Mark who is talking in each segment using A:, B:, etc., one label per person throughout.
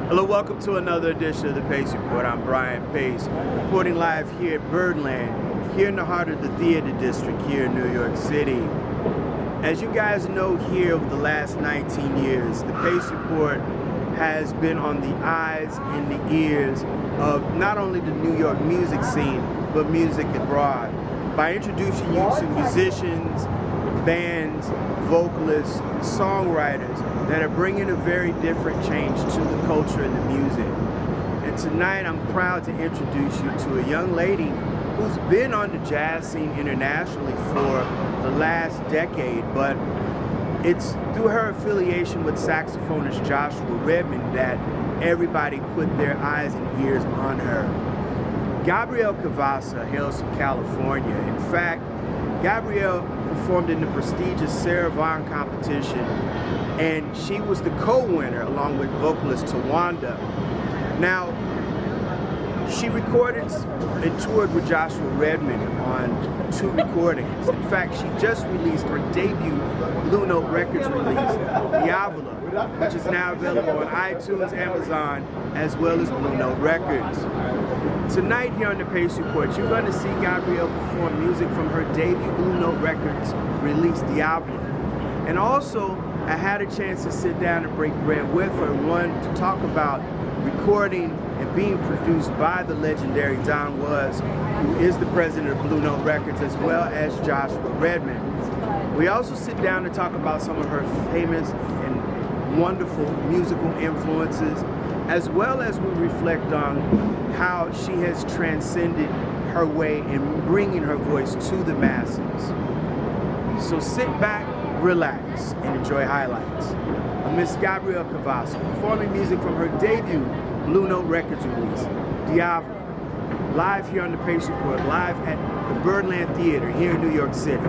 A: Hello, welcome to another edition of the Pace Report. I'm Brian Pace, reporting live here at Birdland, here in the heart of the theater district here in New York City. As you guys know, here over the last 19 years, the Pace Report has been on the eyes and the ears of not only the New York music scene, but music abroad, by introducing you to musicians, bands, vocalists, songwriters that are bringing a very different change to the culture and the music. And tonight I'm proud to introduce you to a young lady who's been on the jazz scene internationally for the last decade, but it's through her affiliation with saxophonist Joshua Redman that everybody put their eyes and ears on her. Gabrielle Cavassa hails from California. In fact, Gabrielle performed in the prestigious Sarah Vaughn competition, and she was the co-winner along with vocalist Tawanda. Now, she recorded and toured with Joshua Redman on 2 recordings. In fact, she just released her debut Blue Note Records release, Diavola, which is now available on iTunes, Amazon, as well as Blue Note Records. Tonight here on the Pace Report, you're going to see Gabrielle perform music from her debut Blue Note Records release, Diablo. And also, I had a chance to sit down and break bread with her, one, to talk about recording and being produced by the legendary Don Was, who is the president of Blue Note Records, as well as Joshua Redman. We also sit down to talk about some of her famous and wonderful musical influences, as well as we reflect on how she has transcended her way in bringing her voice to the masses. So sit back, relax, and enjoy highlights of Miss Gabrielle Cavassa performing music from her debut Blue Note Records release, Diablo, live here on the Pace Report, live at the Birdland Theater here in New York City.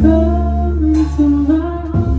B: Come into my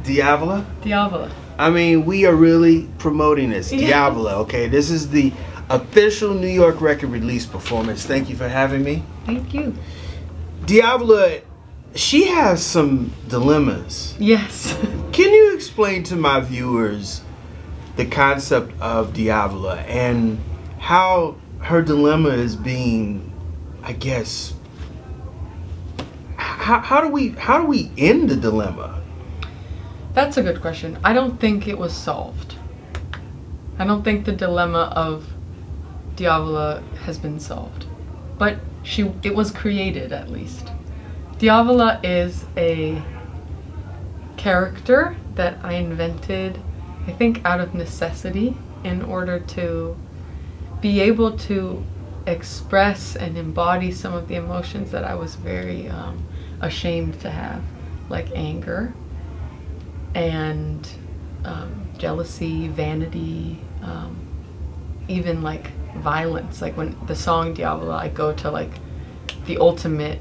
A: Diavola?
B: Diavola.
A: I mean, we are really promoting this.
B: Yes.
A: Diavola, okay? This is the official New York record release performance. Thank you for having me.
B: Thank you.
A: Diavola, she has some dilemmas.
B: Yes.
A: Can you explain to my viewers the concept of Diavola and how her dilemma is being, I guess, how do we end the dilemma?
B: That's a good question. I don't think it was solved. I don't think the dilemma of Diavola has been solved. But it was created, at least. Diavola is a character that I invented, I think, out of necessity in order to be able to express and embody some of the emotions that I was very ashamed to have, like anger and jealousy, vanity, even like violence. Like when the song Diavola, I go to like the ultimate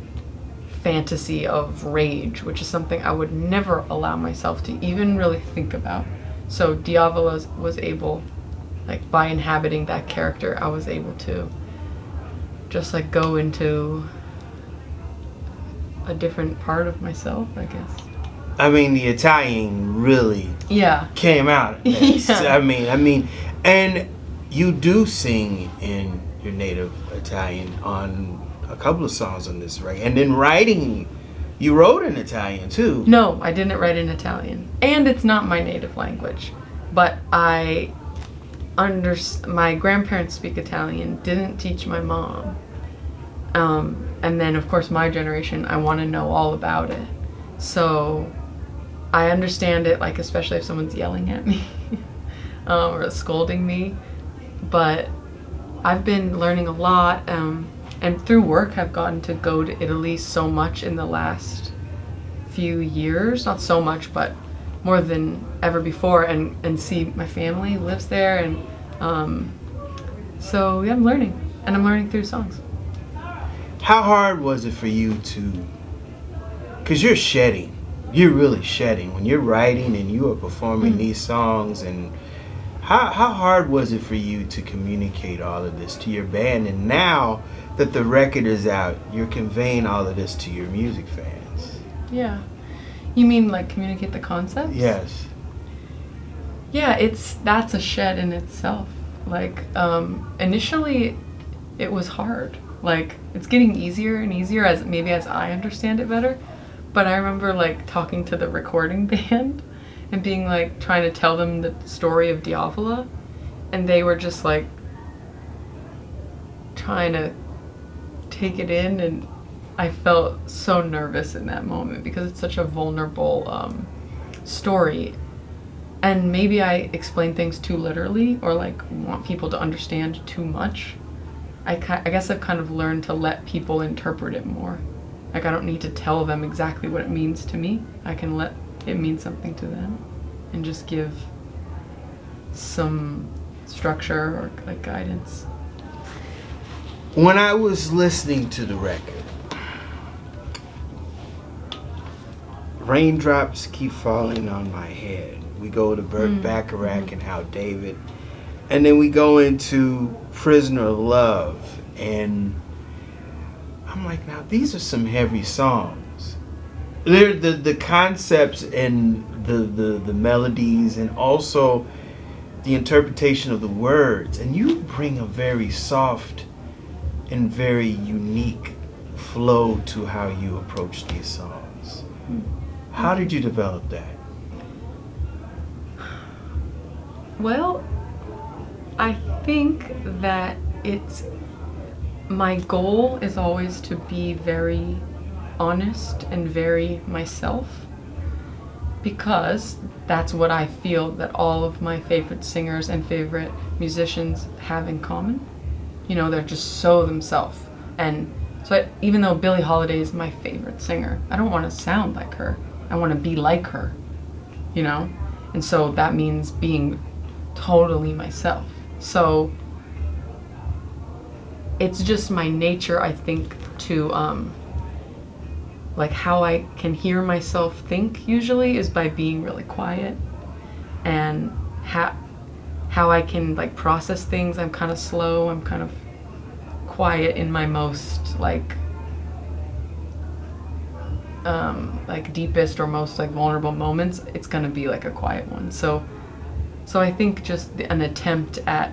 B: fantasy of rage, which is something I would never allow myself to even really think about. So Diavola was able, like by inhabiting that character, I was able to just like go into a different part of myself, I guess.
A: I mean, the Italian really came out.
B: Yeah.
A: I mean, and you do sing in your native Italian on a couple of songs on this record, and then writing, you wrote in Italian too.
B: No, I didn't write in Italian, and it's not my native language. But my grandparents speak Italian, didn't teach my mom, and then of course my generation, I want to know all about it. So I understand it, like especially if someone's yelling at me or scolding me. But I've been learning a lot. And through work, I've gotten to go to Italy so much in the last few years. Not so much, but more than ever before, and see my family who lives there. And so yeah, I'm learning, and I'm learning through songs.
A: How hard was it for you to, because you're shedding, you're really shedding when you're writing and you are performing these songs, and how hard was it for you to communicate all of this to your band? And now that the record is out, you're conveying all of this to your music fans.
B: Yeah. You mean like communicate the concepts?
A: Yes.
B: Yeah, that's a shed in itself. Like, initially it was hard. Like, it's getting easier and easier as I understand it better. But I remember like talking to the recording band and being like, trying to tell them the story of Diavola, and they were just like trying to take it in, and I felt so nervous in that moment because it's such a vulnerable story, and maybe I explain things too literally or like want people to understand too much. I guess I've kind of learned to let people interpret it more. Like I don't need to tell them exactly what it means to me. I can let it mean something to them and just give some structure or like guidance.
A: When I was listening to the record, raindrops keep falling on my head. We go to Burt Bacharach and How David, and then we go into Prisoner of Love, and I'm like, now these are some heavy songs. They're the concepts and the melodies, and also the interpretation of the words, and you bring a very soft and very unique flow to how you approach these songs. How did you develop that?
B: Well, I think that my goal is always to be very honest and very myself, because that's what I feel that all of my favorite singers and favorite musicians have in common. You know, they're just so themselves. And so even though Billie Holiday is my favorite singer, I don't want to sound like her. I want to be like her, you know? And so that means being totally myself. So it's just my nature, I think, to like how I can hear myself think usually is by being really quiet, and how I can like process things. I'm kind of slow, I'm kind of quiet in my most like deepest or most like vulnerable moments. It's gonna be like a quiet one. So I think just an attempt at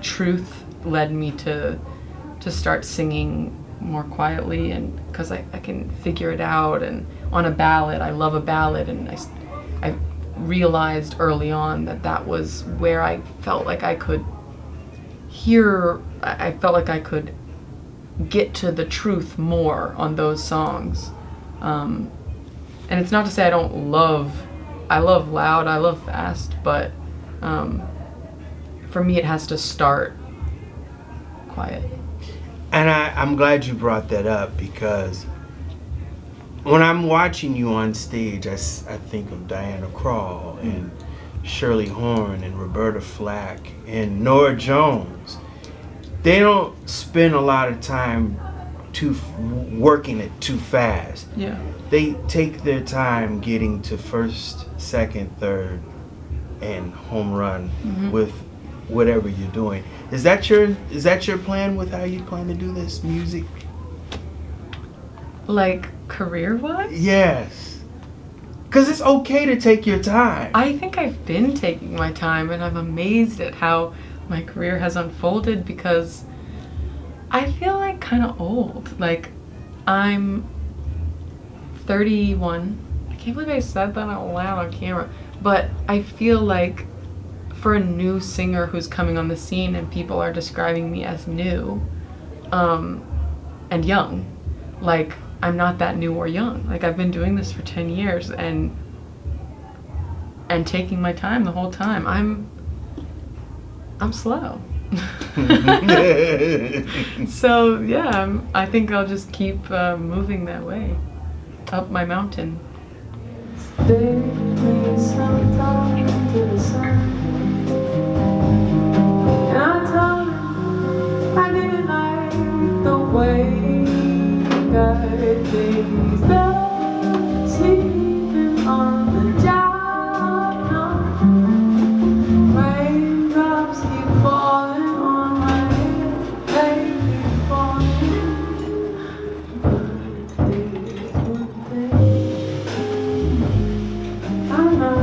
B: truth led me to start singing more quietly, and because I can figure it out. And on a ballad, I love a ballad, and I realized early on that was where I felt like I could I felt like I could get to the truth more on those songs. And it's not to say I love loud, I love fast, but for me it has to start quiet.
A: And I'm glad you brought that up, because when I'm watching you on stage, I think of Krall and Shirley Horn and Roberta Flack and Norah Jones. They don't spend a lot of time working it too fast.
B: Yeah.
A: They take their time getting to first, second, third, and home run with whatever you're doing. Is that your plan with how you plan to do this music?
B: Like career-wise?
A: Yes. Because it's okay to take your time.
B: I think I've been taking my time, and I'm amazed at how my career has unfolded, because I feel like kind of old. Like, I'm 31. I can't believe I said that out loud on camera. But I feel like for a new singer who's coming on the scene and people are describing me as new and young, like, I'm not that new or young. Like, I've been doing this for 10 years and taking my time the whole time. I'm slow. So yeah, I think I'll just keep moving that way up my mountain. Stay sometime to the sun. And I told him I didn't like the way God things done, sleeping on the job. No. Raindrops keep falling on my head, they keep falling. But there's one thing I know.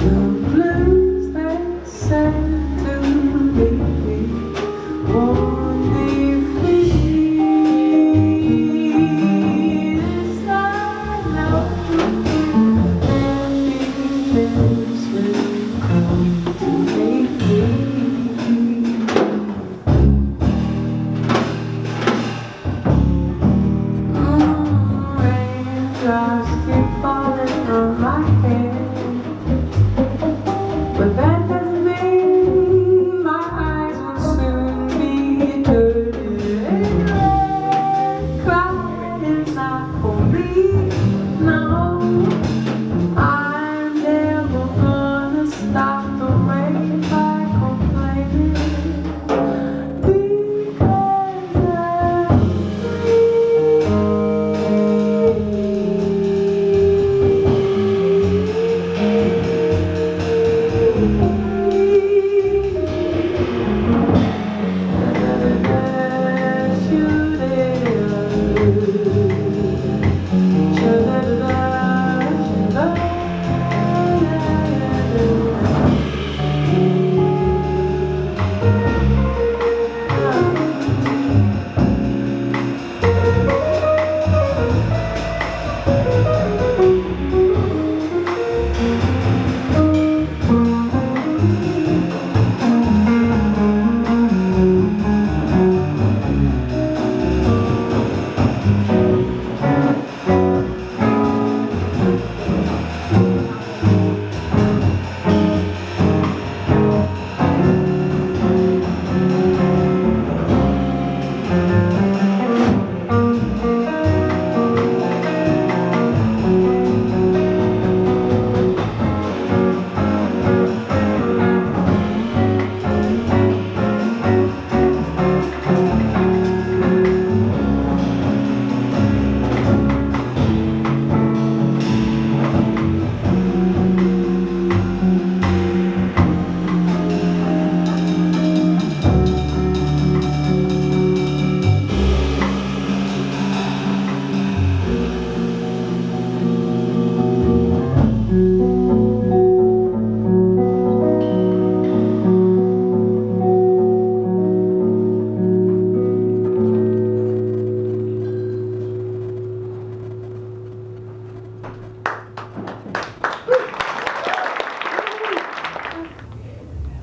B: The blues they send to me won't be free. This I know, happiness will come to make me. Raindrops keep falling on my head, but that doesn't mean my eyes will soon be dirty. And crying is not for me, no. I'm never gonna stop the rain by complaining, because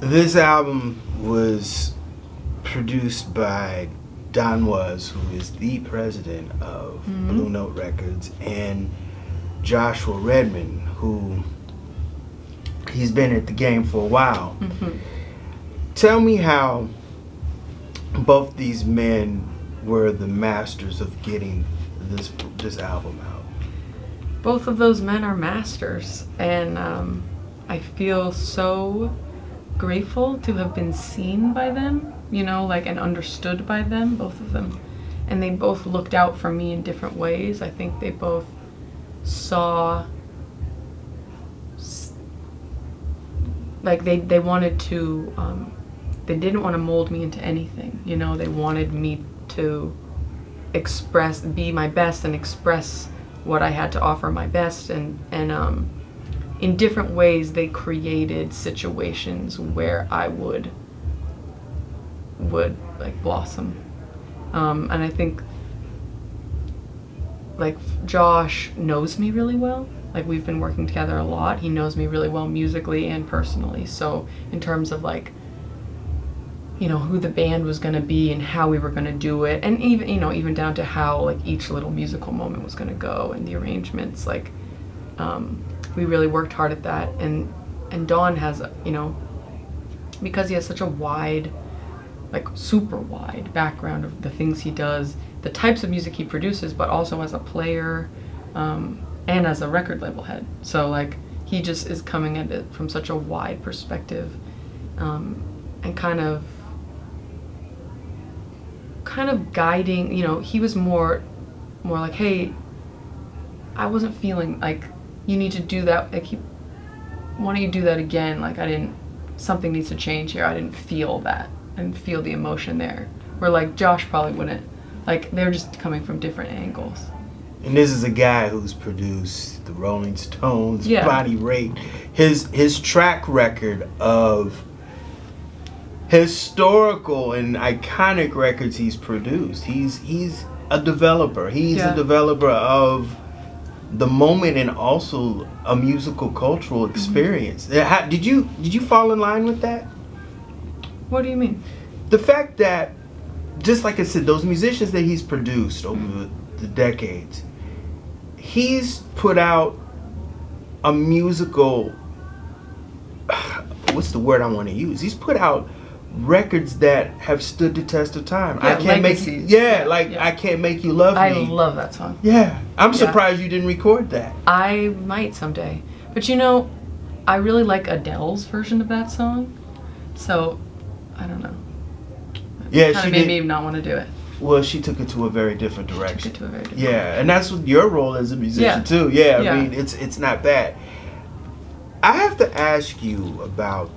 A: This album was produced by Don Was, who is the president of Blue Note Records, and Joshua Redman, who he's been at the game for a while. Tell me how both these men were the masters of getting this album out.
B: Both of those men are masters, and I feel so grateful to have been seen by them, you know, like, and understood by them, both of them. And they both looked out for me in different ways. I think they both saw, like, they wanted to, they didn't want to mold me into anything, you know. They wanted me to express, be my best, and express what I had to offer my best, and in different ways they created situations where I would like blossom. And I think, like, Josh knows me really well. Like, we've been working together a lot. He knows me really well musically and personally. So in terms of, like, you know, who the band was going to be and how we were going to do it, and even, you know, even down to how, like, each little musical moment was going to go and the arrangements, like, we really worked hard at that. And Don has, you know, because he has such a wide, like, super wide background of the things he does, the types of music he produces, but also as a player, and as a record label head. So, like, he just is coming at it from such a wide perspective, and kind of guiding, you know. He was more like, hey, I wasn't feeling like you need to do that, like, why don't you do that again? Like, something needs to change here. I didn't feel that. I didn't feel the emotion there. Where, like, Josh probably wouldn't. Like, they're just coming from different angles.
A: And this is a guy who's produced the Rolling Stones,
B: Yeah.
A: Body Rate. His track record of historical and iconic records he's produced. He's a developer. He's a developer of the moment and also a musical cultural experience. Did you fall in line with that?
B: What do you mean?
A: The fact that, just like I said, those musicians that he's produced over the decades, he's put out a musical, what's the word I want to use? He's put out records that have stood the test of time.
B: Yeah,
A: I can't
B: legacies.
A: make you, I can't make you love me.
B: I love that song.
A: Yeah, I'm surprised you didn't record that.
B: I might someday. But, you know, I really like Adele's version of that song. So, I don't know.
A: Yeah,
B: Kind of made me not want to do it.
A: Well, she took it to a very different direction.
B: Direction.
A: Yeah, and that's what your role as a musician too. Yeah, I mean, it's not bad. I have to ask you about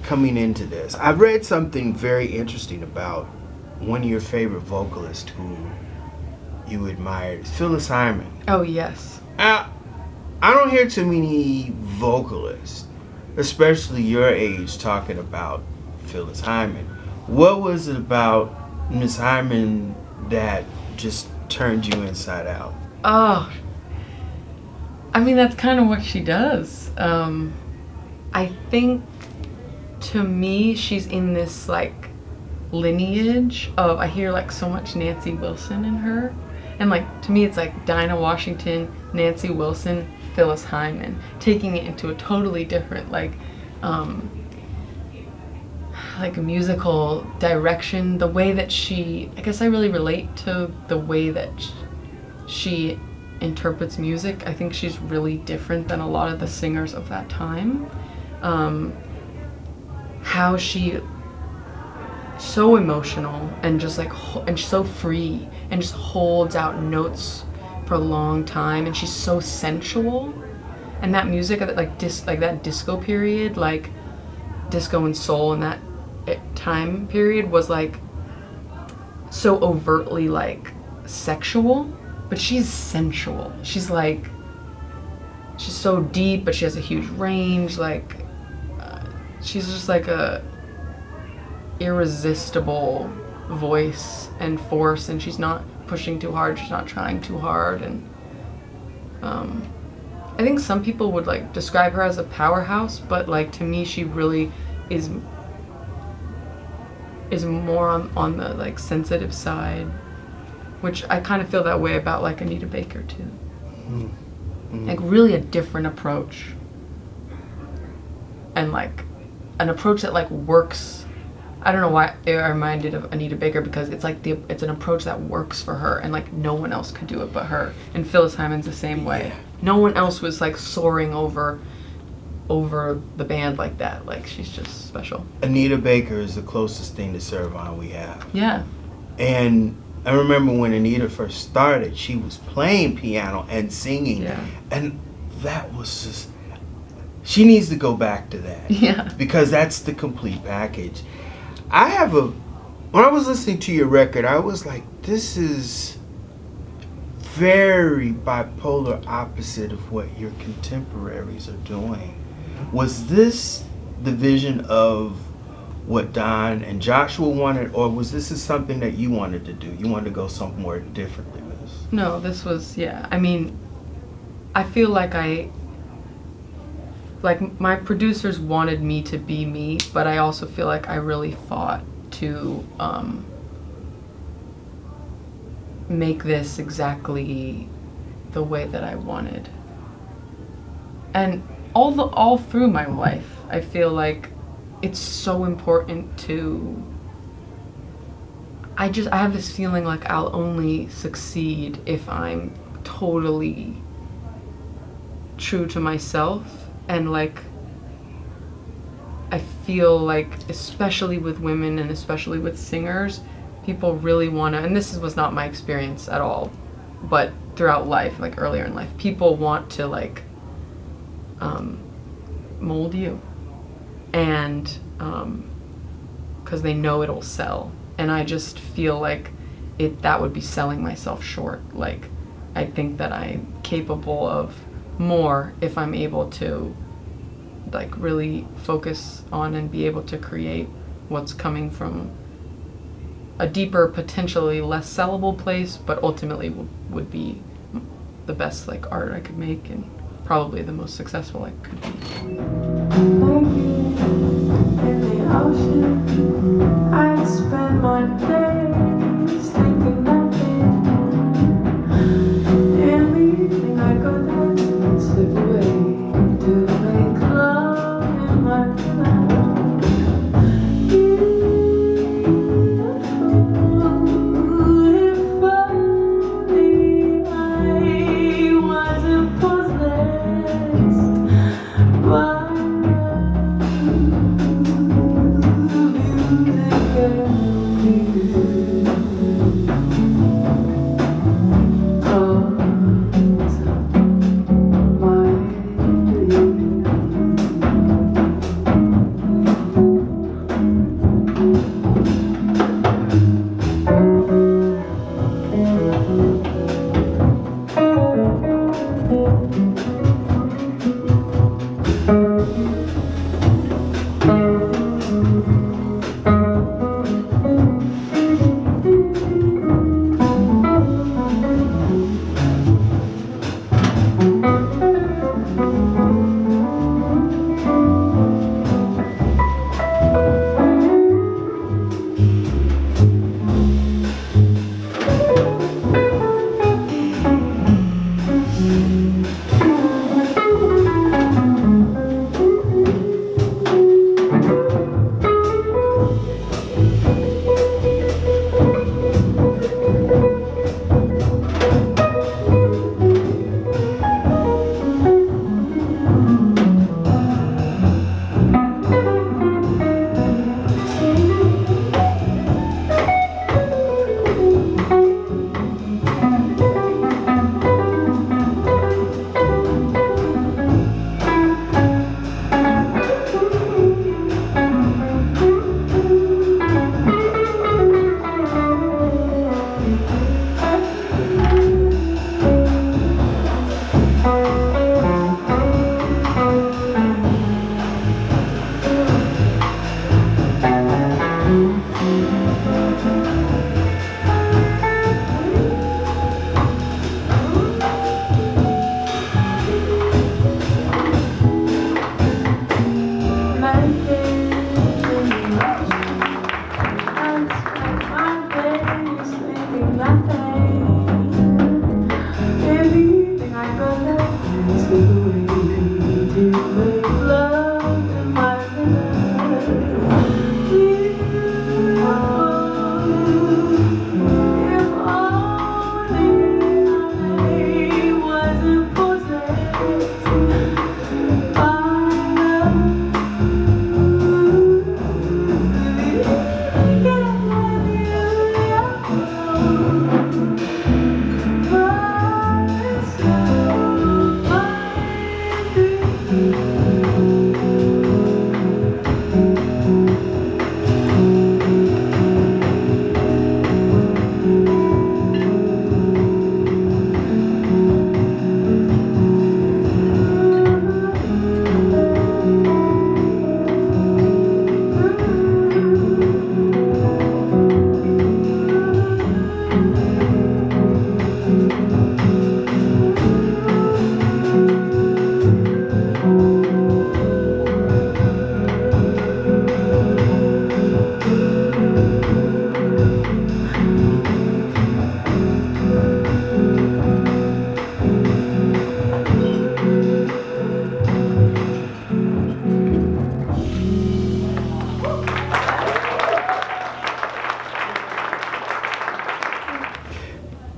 A: coming into this. I've read something very interesting about one of your favorite vocalists who you admired, Phyllis Hyman.
B: Oh, yes.
A: I don't hear too many vocalists, especially your age, talking about Phyllis Hyman. What was it about Miss Hyman that just turned you inside out?
B: Oh, I mean, that's kind of what she does. I think, to me, she's in this, like, lineage of, I hear, like, so much Nancy Wilson in her. And, like, to me, it's like Dinah Washington, Nancy Wilson, Phyllis Hyman, taking it into a totally different, like a musical direction. The way that she, I guess I really relate to the way that she interprets music. I think she's really different than a lot of the singers of that time. How she, so emotional and just like, and so free and just holds out notes for a long time, and she's so sensual. And that music, like that disco period, like disco and soul in that time period was like so overtly like sexual, but she's sensual. She's like, she's so deep, but she has a huge range. Like, she's just like a irresistible voice and force, and she's not pushing too hard, she's not trying too hard. And I think some people would like describe her as a powerhouse, but like to me she really is more on the like sensitive side, which I kind of feel that way about like Anita Baker too. Mm-hmm. Like really a different approach, and like an approach that like works. I don't know why I reminded of Anita Baker, because it's like it's an approach that works for her, and like no one else could do it but her. And Phyllis Hyman's the same way. Yeah. No one else was like soaring over the band like that. Like she's just special.
A: Anita Baker is the closest thing to Sarah Vaughn we have.
B: Yeah.
A: And I remember when Anita first started, she was playing piano and singing.
B: Yeah.
A: And that was just, she needs to go back to that.
B: Yeah.
A: Because that's the complete package. When I was listening to your record, I was like, this is very bipolar opposite of what your contemporaries are doing. Was this the vision of what Don and Joshua wanted, or was this something that you wanted to do? You wanted to go somewhere differently with this?
B: No, this was, yeah. I mean, I feel like my producers wanted me to be me, but I also feel like I really fought to make this exactly the way that I wanted. And all through my life, I feel like it's so important to, I have this feeling like I'll only succeed if I'm totally true to myself. And like, I feel like, especially with women and especially with singers, people really want to, and this was not my experience at all, but throughout life, like earlier in life, people want to like mold you, and because they know it'll sell. And I just feel like that would be selling myself short. Like, I think that I'm capable of more if I'm able to like really focus on and be able to create what's coming from a deeper, potentially less sellable place, but ultimately would be the best like art I could make, and probably the most successful I could be.
C: In the ocean, I'd spend my days thinking nothing. In the evening, I go down and slip away to make love in my mind. If only I wasn't possessed by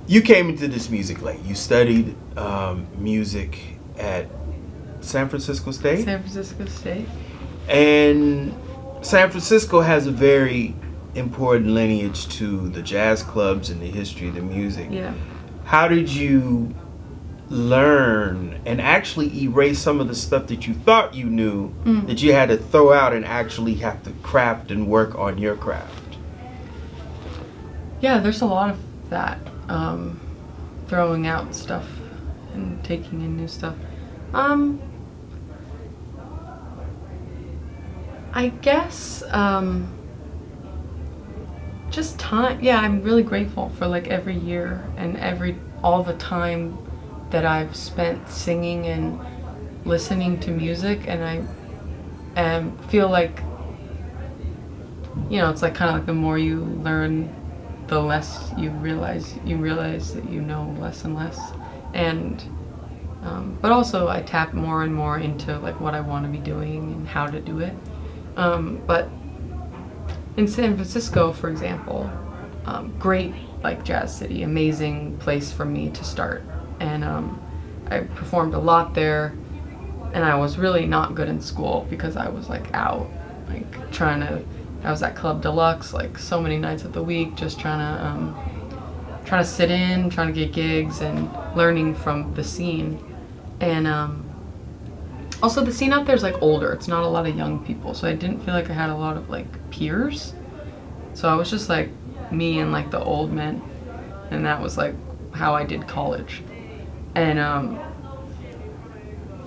A: You came into this music late. You studied music at San Francisco State?
B: San Francisco State.
A: And San Francisco has a very important lineage to the jazz clubs and the history of the music.
B: Yeah.
A: How did you learn and actually erase some of the stuff that you thought you knew that you had to throw out and actually have to craft and work on your craft?
B: Yeah, there's a lot of that. Throwing out stuff and taking in new stuff. I guess just time. Yeah, I'm really grateful for like every year and all the time that I've spent singing and listening to music, and I feel like, you know, it's like kind of like the more you learn, the less you realize that you know less and less. And but also I tap more and more into like what I want to be doing and how to do it. But in San Francisco, for example, great like jazz city, amazing place for me to start. And I performed a lot there, and I was really not good in school because I was like out, like I was at Club Deluxe like so many nights of the week, just trying to sit in, trying to get gigs and learning from the scene. And also the scene out there is like older. It's not a lot of young people, so I didn't feel like I had a lot of like peers. So I was just like me and like the old men, and that was like how I did college. And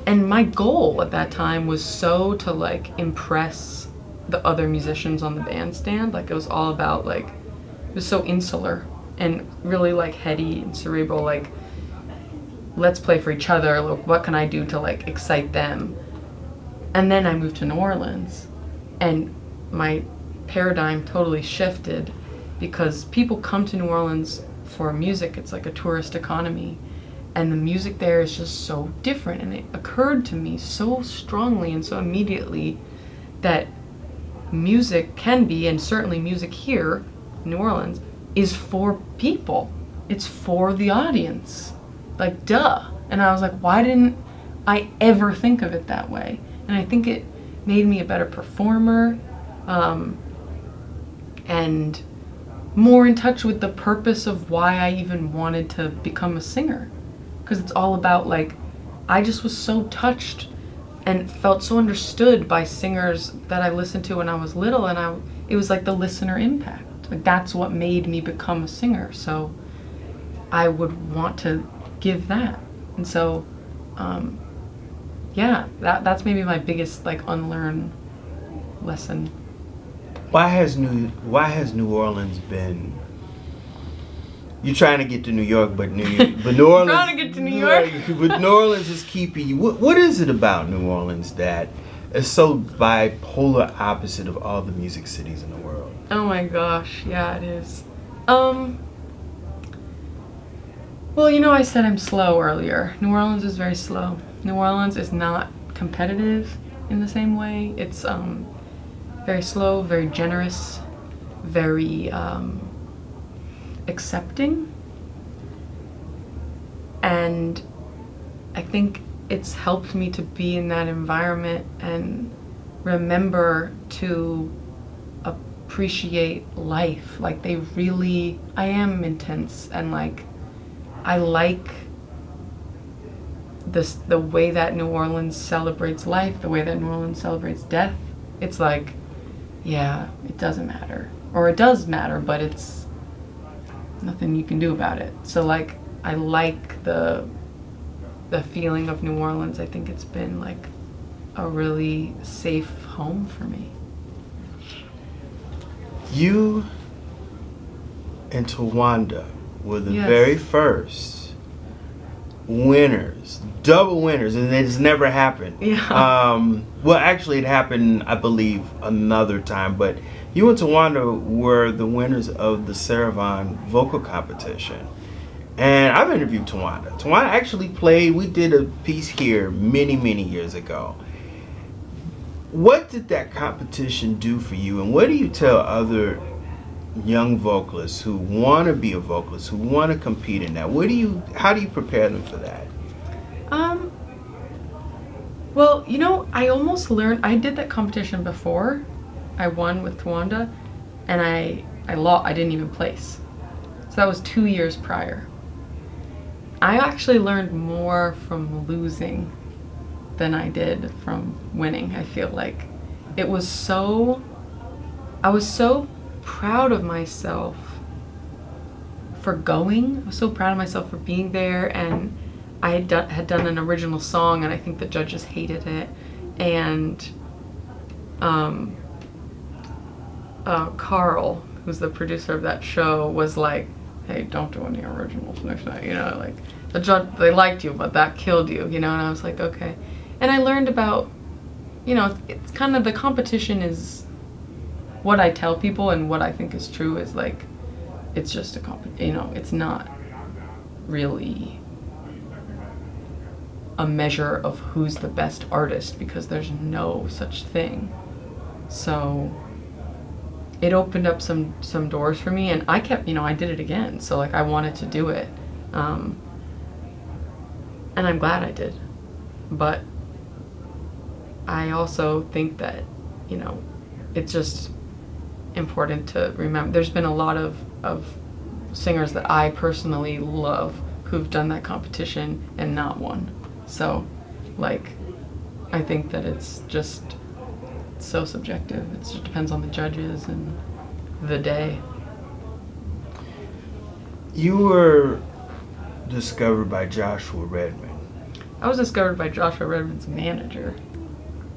B: my goal at that time was so to like impress the other musicians on the bandstand. Like it was all about like, it was so insular and really like heady and cerebral, like let's play for each other, like, what can I do to like excite them? And then I moved to New Orleans, and my paradigm totally shifted because people come to New Orleans for music. It's like a tourist economy, and the music there is just so different. And it occurred to me so strongly and so immediately that music can be, and certainly music here in New Orleans, is for people. It's for the audience. Like, duh. And I was like, why didn't I ever think of it that way? And I think it made me a better performer, and more in touch with the purpose of why I even wanted to become a singer. Because it's all about like, I just was so touched and felt so understood by singers that I listened to when I was little, and it was like the listener impact. Like that's what made me become a singer. So I would want to give that. And so, yeah, that's maybe my biggest like unlearn lesson.
A: Why has New Orleans been? You're trying to get to New York, but New Orleans.
B: Trying to get to New York.
A: But New Orleans is keeping you. What is it about New Orleans that is so bipolar opposite of all the music cities in the world?
B: Oh my gosh, yeah, it is. Well, you know, I said I'm slow earlier. New Orleans is very slow. New Orleans is not competitive in the same way. It's very slow, very generous, very accepting. And I think it's helped me to be in that environment and remember to appreciate life. Like I am intense, and like I like the way that New Orleans celebrates life, the way that New Orleans celebrates death. It's like, yeah, it doesn't matter, or it does matter, but it's nothing you can do about it. So like I like the feeling of New Orleans. I think it's been like a really safe home for me.
A: You and Tawanda were the
B: Yes.
A: very first winners, double winners, and it's never happened.
B: Yeah.
A: Well, actually, it happened, I believe, another time, but you and Tawanda were the winners of the Sarah Vaughn vocal competition. And I've interviewed Tawanda. Tawanda actually played, we did a piece here many, many years ago. What did that competition do for you, and what do you tell other young vocalists who want to be a vocalist, who want to compete in that? How do you prepare them for that?
B: Well, you know, I almost learned, I did that competition before. I won with Tawanda, and I didn't even place. So that was 2 years prior. I actually learned more from losing than I did from winning. I feel like I was so proud of myself for going. I was so proud of myself for being there, and I had done an original song, and I think the judges hated it. And Krall, who's the producer of that show, was like, "Hey, don't do any originals next night." You know, like the judge, they liked you, but that killed you. You know, and I was like, okay. And I learned about, you know, it's kind of, the competition is what I tell people, and what I think is true is like, it's just a you know, it's not really a measure of who's the best artist, because there's no such thing. So it opened up some doors for me, and I kept, you know, I did it again. So like I wanted to do it. And I'm glad I did. But I also think that, you know, it's just important to remember. There's been a lot of singers that I personally love who've done that competition and not won. So, like, I think that it's just so subjective. It just depends on the judges and the day.
A: You were discovered by Joshua Redman.
B: I was discovered by Joshua Redman's manager.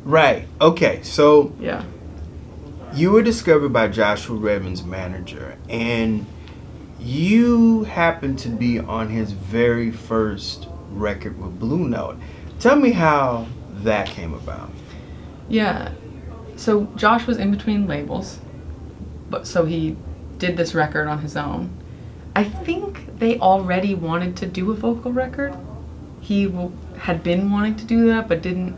A: Right. Okay. So
B: Yeah.
A: you were discovered by Joshua Redman's manager, and you happened to be on his very first record with Blue Note. Tell me how that came about.
B: Yeah. So Josh was in between labels, but so he did this record on his own. I think they already wanted to do a vocal record. He had been wanting to do that, but didn't.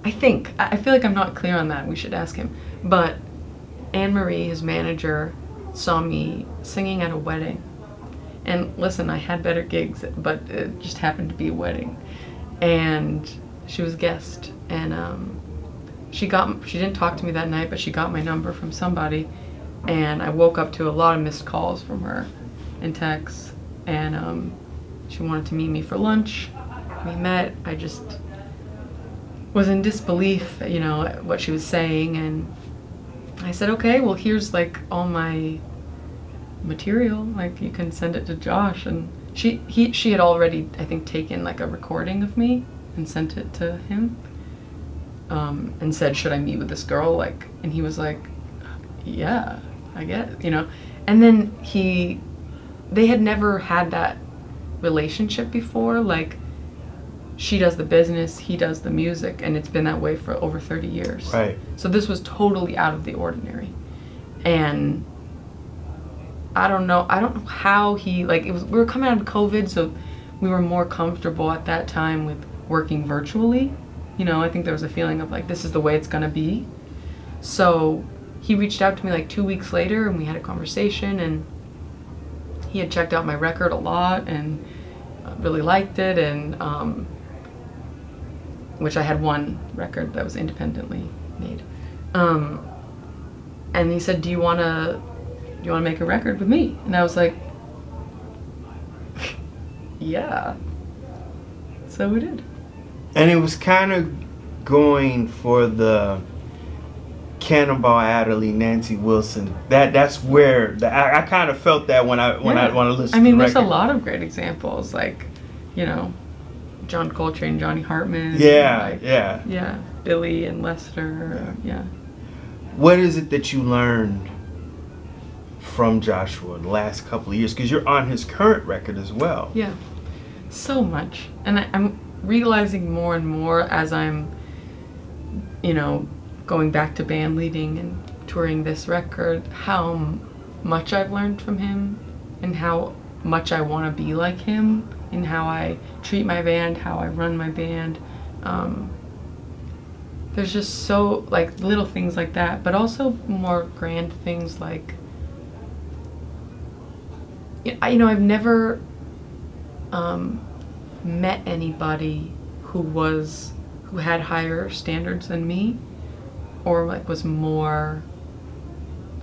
B: I feel like I'm not clear on that. We should ask him. But Anne-Marie, his manager, saw me singing at a wedding. And listen, I had better gigs, but it just happened to be a wedding. And she was a guest. And she didn't talk to me that night, but she got my number from somebody. And I woke up to a lot of missed calls from her and texts. And she wanted to meet me for lunch. We met. I just was in disbelief, you know, at what she was saying. And I said, okay, well, here's like all my material, like you can send it to Josh. And she had already, I think, taken like a recording of me and sent it to him, and said, should I meet with this girl? Like, and he was like, yeah, I get, you know. And then they had never had that relationship before. Like, she does the business, he does the music, and it's been that way for over 30 years.
A: Right.
B: So this was totally out of the ordinary. And I don't know how we were coming out of COVID, so we were more comfortable at that time with working virtually. You know, I think there was a feeling of like, this is the way it's gonna be. So he reached out to me like 2 weeks later, and we had a conversation, and he had checked out my record a lot and really liked it. And which I had one record that was independently made. And he said, do you want to make a record with me? And I was like, yeah. So we did.
A: And it was kind of going for the Cannonball Adderley, Nancy Wilson. That's where I kind of felt that when I listened.
B: I mean,
A: to the
B: there's a
A: record.
B: lot of great examples, like, you know, John Coltrane, Johnny Hartman.
A: Yeah,
B: like,
A: yeah.
B: Yeah, Billy and Lester. Yeah.
A: What is it that you learned from Joshua the last couple of years? Because you're on his current record as well.
B: Yeah, so much. And I'm realizing more and more as I'm, you know, going back to band leading and touring this record, how much I've learned from him and how much I want to be like him in how I treat my band, how I run my band. There's just so, like, little things like that, but also more grand things like, you know, I've never met anybody who had higher standards than me, or like was more,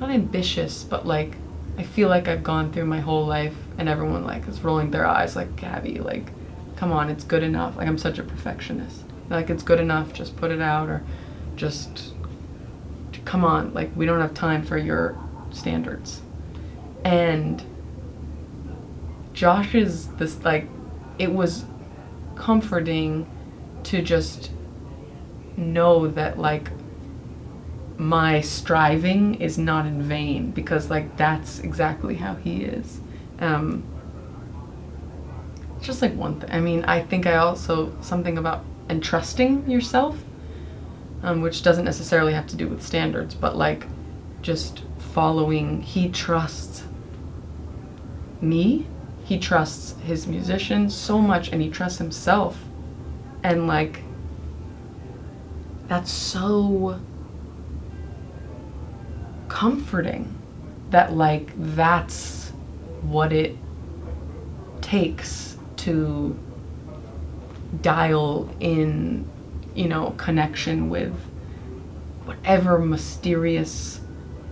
B: not ambitious, but like, I feel like I've gone through my whole life and everyone like is rolling their eyes like, Gabby, like, come on, it's good enough. Like, I'm such a perfectionist. Like, it's good enough, just put it out, or just, come on, like, we don't have time for your standards. And Josh is this, like, it was comforting to just know that, like, my striving is not in vain, because, like, that's exactly how he is. Just like one thing. I mean, I think I also, something about entrusting yourself, which doesn't necessarily have to do with standards, but like just following. He trusts me, he trusts his musicians so much, and he trusts himself, and like that's so comforting that like that's what it takes to dial in, you know, connection with whatever mysterious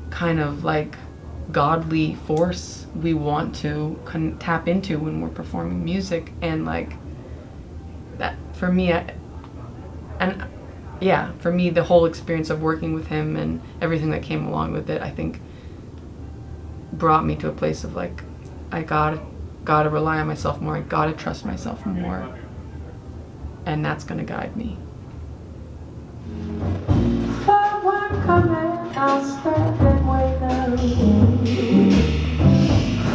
B: kind of like godly force we want to tap into when we're performing music. And like that for me, for me, the whole experience of working with him and everything that came along with it, I think brought me to a place of like, I gotta rely on myself more, I gotta trust myself more, and that's gonna guide me.
C: Forward coming, I'll stand and wait now.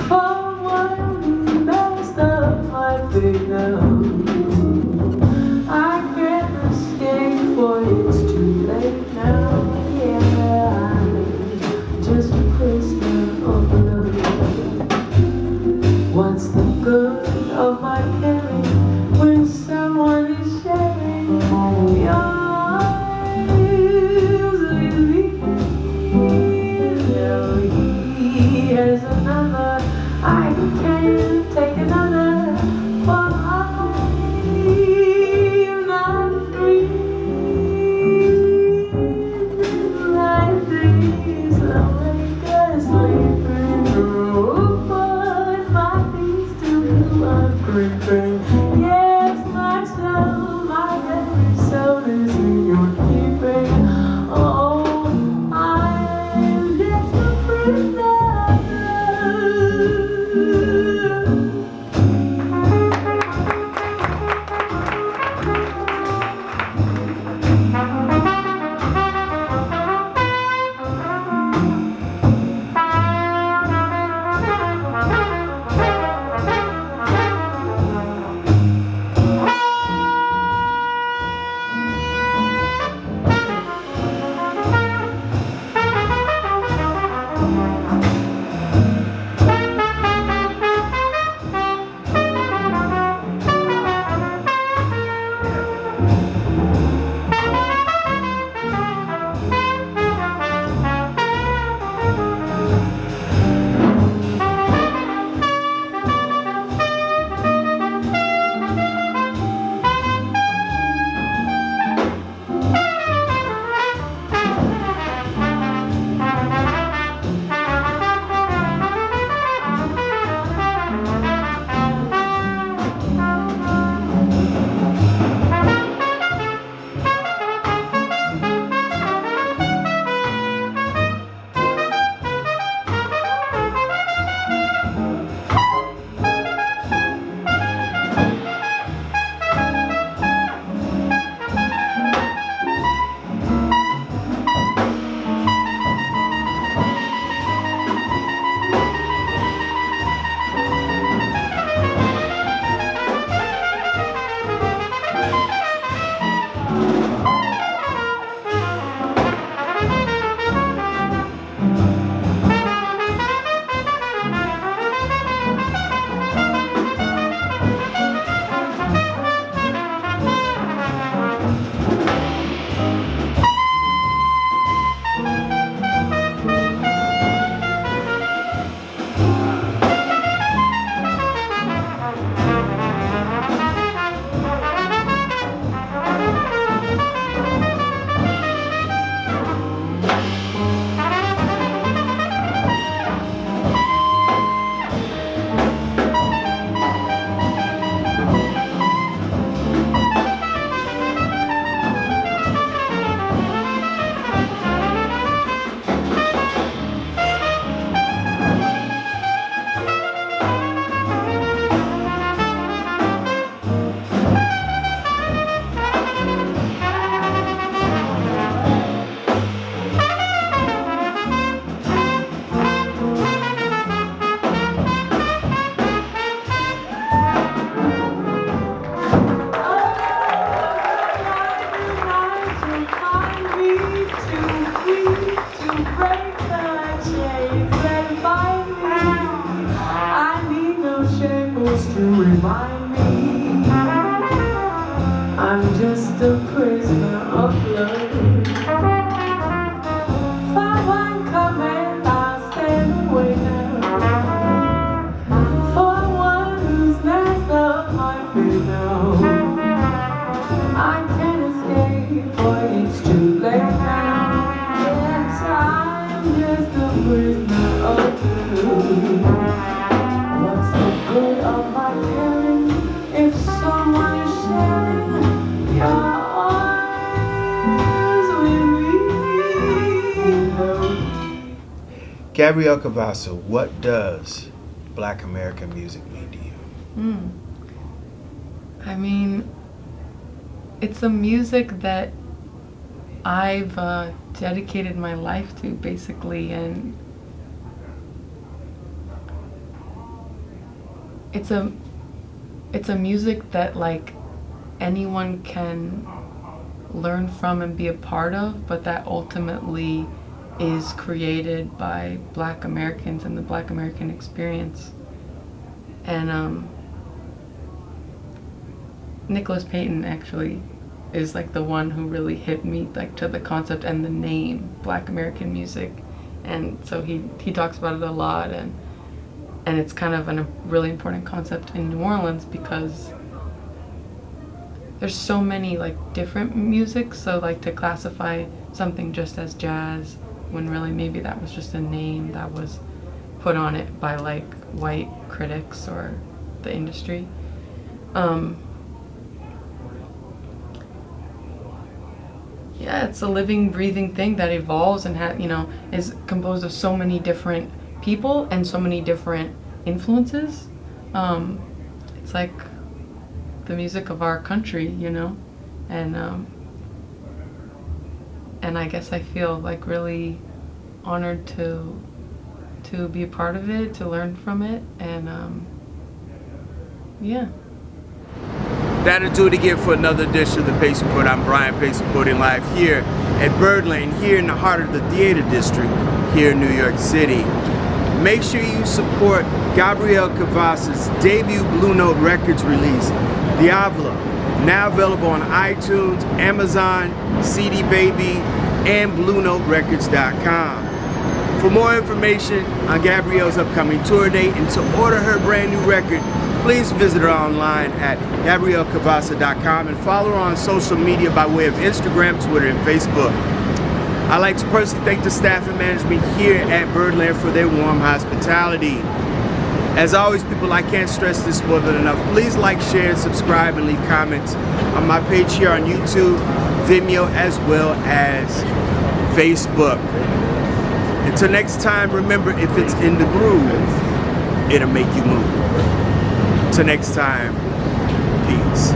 C: Forward, best of my feet now. I can't escape, for it's too late now. Yeah, I'm just a prisoner of love. What's the good of my caring when someone is sharing your eyes with me? Now he has another, I can't take another, for I'm not free. Like these lonely guys sleeping through, but my feet still are creeping. Yes, my soul, my every soul is in your keeping. Oh, I'm just a prisoner. just a prisoner of love. For one command, I'll stand away now. For one who's master of my freedom, I can't escape, for it's too late now. Yes, I'm just a prisoner of you. What's the good of my caring if someone is sharing your arms with me?
A: Gabrielle Cavassa, what does Black American music mean to you?
B: I mean, it's a music that I've dedicated my life to, basically, and it's a music that like anyone can learn from and be a part of, but that ultimately is created by Black Americans and the Black American experience. And Nicholas Payton actually is like the one who really hit me like to the concept and the name Black American music, and so he talks about it a lot, and it's kind of a really important concept in New Orleans because there's so many like different music, so like to classify something just as jazz when really maybe that was just a name that was put on it by like white critics or the industry. Yeah, it's a living, breathing thing that evolves and is composed of so many different people and so many different influences. It's like the music of our country, and I guess I feel like really honored to be a part of it, to learn from it, and yeah.
A: That'll do it again for another edition of the Pace Report. I'm Brian Pace, reporting live here at Birdland, here in the heart of the theater district here in New York City. Make sure you support Gabrielle Cavassa's debut Blue Note Records release, Diablo, now available on iTunes, Amazon, CD Baby, and BlueNoteRecords.com. For more information on Gabrielle's upcoming tour date and to order her brand new record, please visit her online at GabrielleCavassa.com and follow her on social media by way of Instagram, Twitter, and Facebook. I'd like to personally thank the staff and management here at Birdland for their warm hospitality. As always, people, I can't stress this more than enough. Please like, share, and subscribe, and leave comments on my page here on YouTube, Vimeo, as well as Facebook. Until next time, remember, if it's in the groove, it'll make you move. Till next time, peace.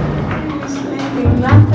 C: Sleeping like